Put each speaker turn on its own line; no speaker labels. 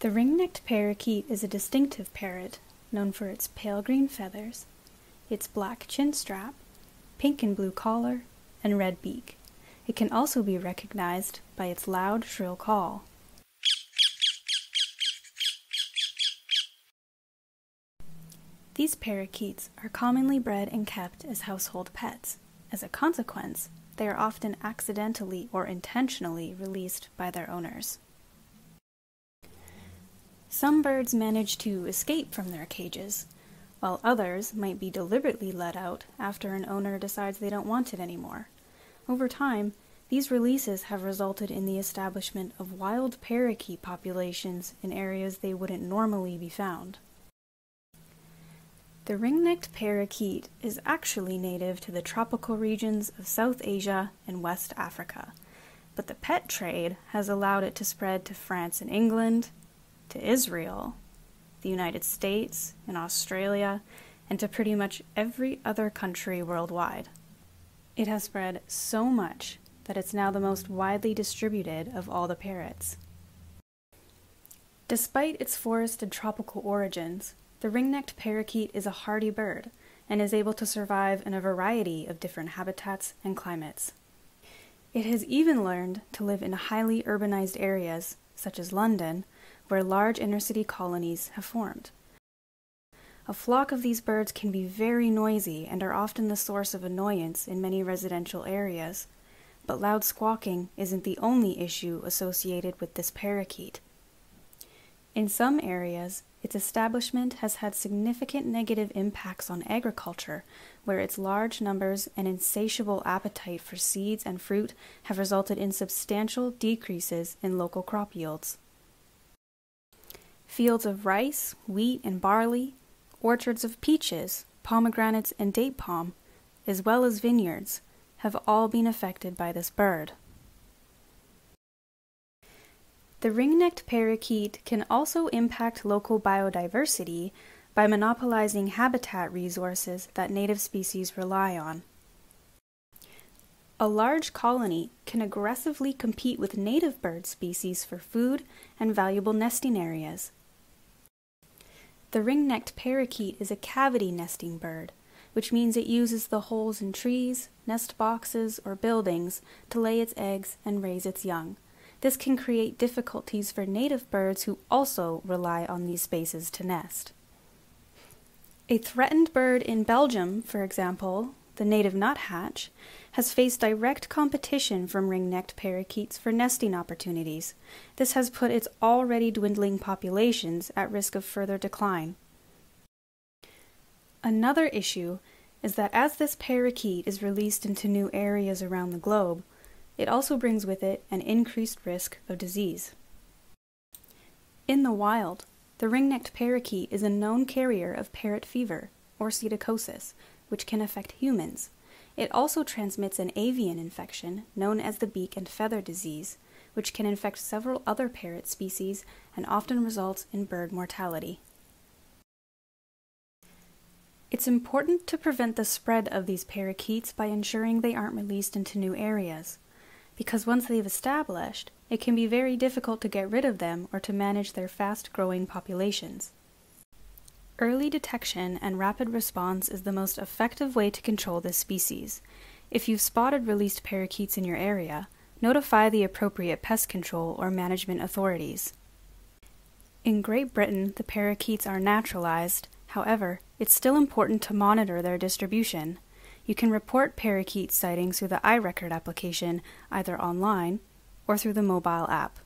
The ring-necked parakeet is a distinctive parrot, known for its pale green feathers, its black chin strap, pink and blue collar, and red beak. It can also be recognized by its loud, shrill call. These parakeets are commonly bred and kept as household pets. As a consequence, they are often accidentally or intentionally released by their owners. Some birds manage to escape from their cages, while others might be deliberately let out after an owner decides they don't want it anymore. Over time, these releases have resulted in the establishment of wild parakeet populations in areas they wouldn't normally be found. The ring-necked parakeet is actually native to the tropical regions of South Asia and West Africa, but the pet trade has allowed it to spread to France and England, to Israel, the United States, and Australia, and to pretty much every other country worldwide. It has spread so much that it's now the most widely distributed of all the parrots. Despite its forest and tropical origins, the ring-necked parakeet is a hardy bird and is able to survive in a variety of different habitats and climates. It has even learned to live in highly urbanized areas, such as London, where large inner-city colonies have formed. A flock of these birds can be very noisy and are often the source of annoyance in many residential areas, but loud squawking isn't the only issue associated with this parakeet. In some areas, its establishment has had significant negative impacts on agriculture, where its large numbers and insatiable appetite for seeds and fruit have resulted in substantial decreases in local crop yields. Fields of rice, wheat, and barley, orchards of peaches, pomegranates, and date palm, as well as vineyards, have all been affected by this bird. The ring-necked parakeet can also impact local biodiversity by monopolizing habitat resources that native species rely on. A large colony can aggressively compete with native bird species for food and valuable nesting areas. The ring-necked parakeet is a cavity nesting bird, which means it uses the holes in trees, nest boxes, or buildings to lay its eggs and raise its young. This can create difficulties for native birds who also rely on these spaces to nest. A threatened bird in Belgium, for example, the native nuthatch, has faced direct competition from ring-necked parakeets for nesting opportunities. This has put its already dwindling populations at risk of further decline. Another issue is that as this parakeet is released into new areas around the globe, it also brings with it an increased risk of disease. In the wild, the ring-necked parakeet is a known carrier of parrot fever, or psittacosis, which can affect humans. It also transmits an avian infection known as the beak and feather disease, which can infect several other parrot species and often results in bird mortality. It's important to prevent the spread of these parakeets by ensuring they aren't released into new areas, because once they've established, it can be very difficult to get rid of them or to manage their fast-growing populations. Early detection and rapid response is the most effective way to control this species. If you've spotted released parakeets in your area, notify the appropriate pest control or management authorities. In Great Britain, the parakeets are naturalized. However, it's still important to monitor their distribution. You can report parakeet sightings through the iRecord application, either online or through the mobile app.